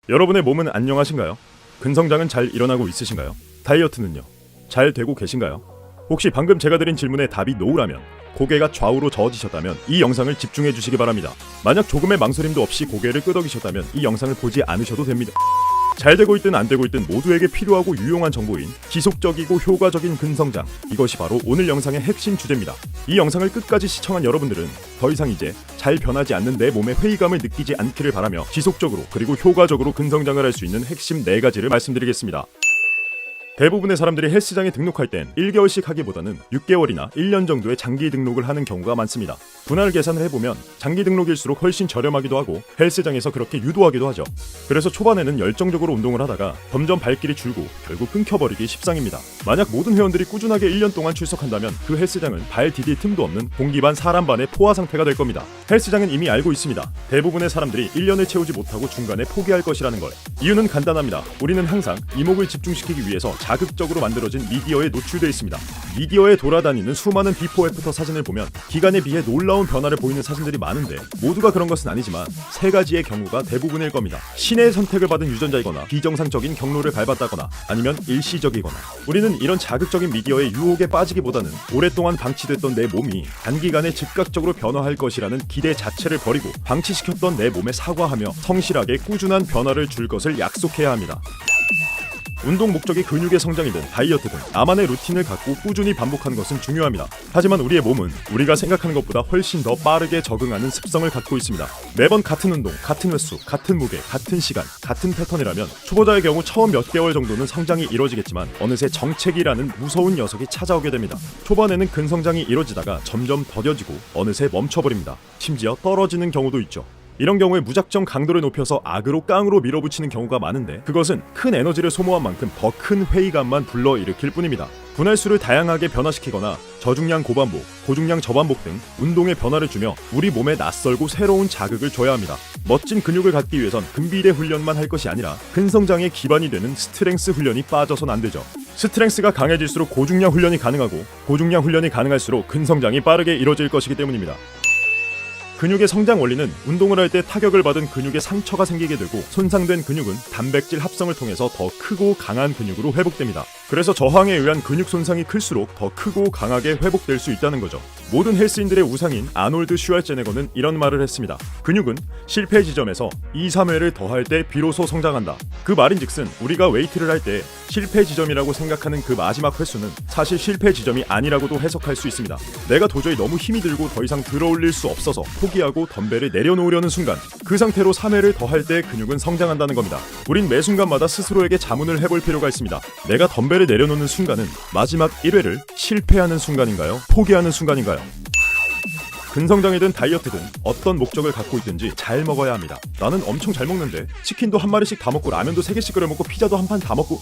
여러분의 몸은 안녕하신가요? 근성장은 잘 일어나고 있으신가요? 다이어트는요? 잘 되고 계신가요? 혹시 방금 제가 드린 질문에 답이 노우라면, 고개가 좌우로 저어지셨다면 이 영상을 집중해 주시기 바랍니다. 만약 조금의 망설임도 없이 고개를 끄덕이셨다면 이 영상을 보지 않으셔도 됩니다. 잘 되고 있든 안 되고 있든 모두에게 필요하고 유용한 정보인 지속적이고 효과적인 근성장, 이것이 바로 오늘 영상의 핵심 주제입니다. 이 영상을 끝까지 시청한 여러분들은 더 이상 이제 잘 변하지 않는 내 몸의 회의감을 느끼지 않기를 바라며 지속적으로 그리고 효과적으로 근성장을 할 수 있는 핵심 4가지를 말씀드리겠습니다. 대부분의 사람들이 헬스장에 등록할 땐 1개월씩 하기보다는 6개월이나 1년 정도의 장기 등록을 하는 경우가 많습니다. 분할 계산을 해보면 장기 등록일수록 훨씬 저렴하기도 하고 헬스장에서 그렇게 유도하기도 하죠. 그래서 초반에는 열정적으로 운동을 하다가 점점 발길이 줄고 결국 끊겨버리기 십상입니다. 만약 모든 회원들이 꾸준하게 1년 동안 출석한다면 그 헬스장은 발 디딜 틈도 없는 공기 반 사람 반의 포화 상태가 될 겁니다. 헬스장은 이미 알고 있습니다. 대부분의 사람들이 1년을 채우지 못하고 중간에 포기할 것이라는 걸. 이유는 간단합니다. 우리는 항상 이목을 집중시키기 위해서 자극적으로 만들어진 미디어에 노출되어 있습니다. 미디어에 돌아다니는 수많은 비포 애프터 사진을 보면 기간에 비해 놀라운 변화를 보이는 사진들이 많은데 모두가 그런 것은 아니지만 3가지의 경우가 대부분일 겁니다. 신의 선택을 받은 유전자이거나 비정상적인 경로를 밟았다거나 아니면 일시적이거나. 우리는 이런 자극적인 미디어의 유혹에 빠지기보다는 오랫동안 방치됐던 내 몸이 단기간에 즉각적으로 변화할 것이라는 기대 자체를 버리고 방치시켰던 내 몸에 사과하며 성실하게 꾸준한 변화를 줄 것을 약속해야 합니다. 운동 목적이 근육의 성장이든 다이어트든 나만의 루틴을 갖고 꾸준히 반복하는 것은 중요합니다. 하지만 우리의 몸은 우리가 생각하는 것보다 훨씬 더 빠르게 적응하는 습성을 갖고 있습니다. 매번 같은 운동, 같은 횟수, 같은 무게, 같은 시간, 같은 패턴이라면 초보자의 경우 처음 몇 개월 정도는 성장이 이뤄지겠지만 어느새 정체기라는 무서운 녀석이 찾아오게 됩니다. 초반에는 근성장이 이뤄지다가 점점 더뎌지고 어느새 멈춰버립니다. 심지어 떨어지는 경우도 있죠. 이런 경우에 무작정 강도를 높여서 악으로 깡으로 밀어붙이는 경우가 많은데 그것은 큰 에너지를 소모한 만큼 더 큰 회의감만 불러일으킬 뿐입니다. 분할수를 다양하게 변화시키거나 저중량 고반복, 고중량 저반복 등 운동에 변화를 주며 우리 몸에 낯설고 새로운 자극을 줘야 합니다. 멋진 근육을 갖기 위해선 근비대 훈련만 할 것이 아니라 근성장의 기반이 되는 스트렝스 훈련이 빠져선 안 되죠. 스트렝스가 강해질수록 고중량 훈련이 가능하고 고중량 훈련이 가능할수록 근성장이 빠르게 이뤄질 것이기 때문입니다. 근육의 성장 원리는 운동을 할 때 타격을 받은 근육에 상처가 생기게 되고 손상된 근육은 단백질 합성을 통해서 더 크고 강한 근육으로 회복됩니다. 그래서 저항에 의한 근육 손상이 클수록 더 크고 강하게 회복될 수 있다는 거죠. 모든 헬스인들의 우상인 아놀드 슈왈제네거는 이런 말을 했습니다. 근육은 실패 지점에서 2, 3회를 더할 때 비로소 성장한다. 그 말인즉슨 우리가 웨이트를 할 때 실패 지점이라고 생각하는 그 마지막 횟수는 사실 실패 지점이 아니라고도 해석할 수 있습니다. 내가 도저히 너무 힘이 들고 더 이상 들어올릴 수 없어서 포기하고 덤벨을 내려놓으려는 순간, 그 상태로 3회를 더할 때 근육은 성장한다는 겁니다. 우린 매 순간마다 스스로에게 자문을 해볼 필요가 있습니다. 내가 덤벨을 내려놓는 순간은 마지막 1회를 실패하는 순간인가요? 포기하는 순간인가요? 근성장이든 다이어트든 어떤 목적을 갖고 있든지 잘 먹어야 합니다. 나는 엄청 잘 먹는데 치킨도 한 마리씩 다 먹고 라면도 3개씩 끓여 먹고 피자도 한 판 다 먹고,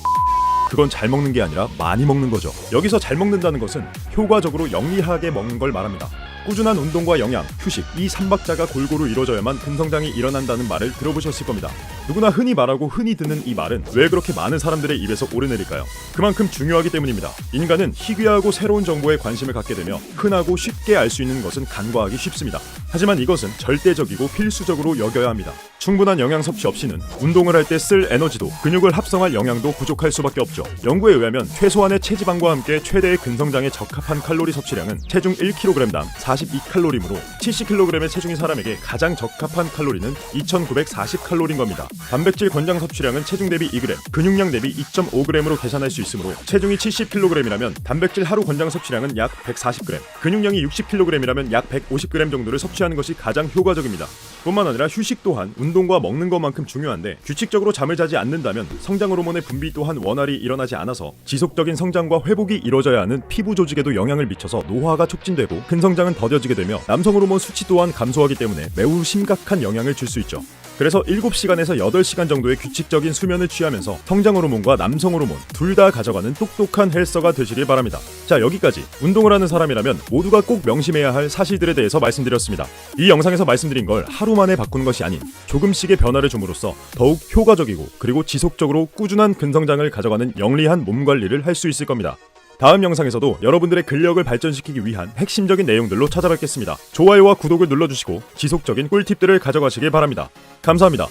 그건 잘 먹는 게 아니라 많이 먹는 거죠. 여기서 잘 먹는다는 것은 효과적으로 영리하게 먹는 걸 말합니다. 꾸준한 운동과 영양, 휴식, 이 3박자가 골고루 이루어져야만 근성장이 일어난다는 말을 들어보셨을 겁니다. 누구나 흔히 말하고 흔히 듣는 이 말은 왜 그렇게 많은 사람들의 입에서 오르내릴까요? 그만큼 중요하기 때문입니다. 인간은 희귀하고 새로운 정보에 관심을 갖게 되며 흔하고 쉽게 알 수 있는 것은 간과하기 쉽습니다. 하지만 이것은 절대적이고 필수적으로 여겨야 합니다. 충분한 영양 섭취 없이는 운동을 할 때 쓸 에너지도 근육을 합성할 영양도 부족할 수밖에 없죠. 연구에 의하면 최소한의 체지방과 함께 최대의 근성장에 적합한 칼로리 섭취량은 체중 1kg당 42칼로리이므로 70kg의 체중인 사람에게 가장 적합한 칼로리는 2940칼로리인 겁니다. 단백질 권장 섭취량은 체중 대비 2g, 근육량 대비 2.5g으로 계산할 수 있으므로 체중이 70kg이라면 단백질 하루 권장 섭취량은 약 140g, 근육량이 60kg이라면 약 150g 정도를 섭취하는 것이 가장 효과적입니다. 뿐만 아니라 휴식 또한 운동과 먹는 것만큼 중요한데 규칙적으로 잠을 자지 않는다면 성장 호르몬의 분비 또한 원활히 일어나지 않아서 지속적인 성장과 회복이 이루어져야 하는 피부 조직에도 영향을 미쳐서 노화가 촉진되고 근성장은 더뎌지게 되며 남성 호르몬 수치 또한 감소하기 때문에 매우 심각한 영향을 줄 수 있죠. 그래서 7시간에서 8시간 정도의 규칙적인 수면을 취하면서 성장 호르몬과 남성 호르몬 둘 다 가져가는 똑똑한 헬서가 되시길 바랍니다. 자, 여기까지 운동을 하는 사람이라면 모두가 꼭 명심해야 할 사실들에 대해서 말씀드렸습니다. 이 영상에서 말씀드린 걸 하루 만에 바꾸는 것이 아닌 조금씩의 변화를 줌으로써 더욱 효과적이고 그리고 지속적으로 꾸준한 근성장을 가져가는 영리한 몸 관리를 할 수 있을 겁니다. 다음 영상에서도 여러분들의 근력을 발전시키기 위한 핵심적인 내용들로 찾아뵙겠습니다. 좋아요와 구독을 눌러주시고 지속적인 꿀팁들을 가져가시길 바랍니다. 감사합니다.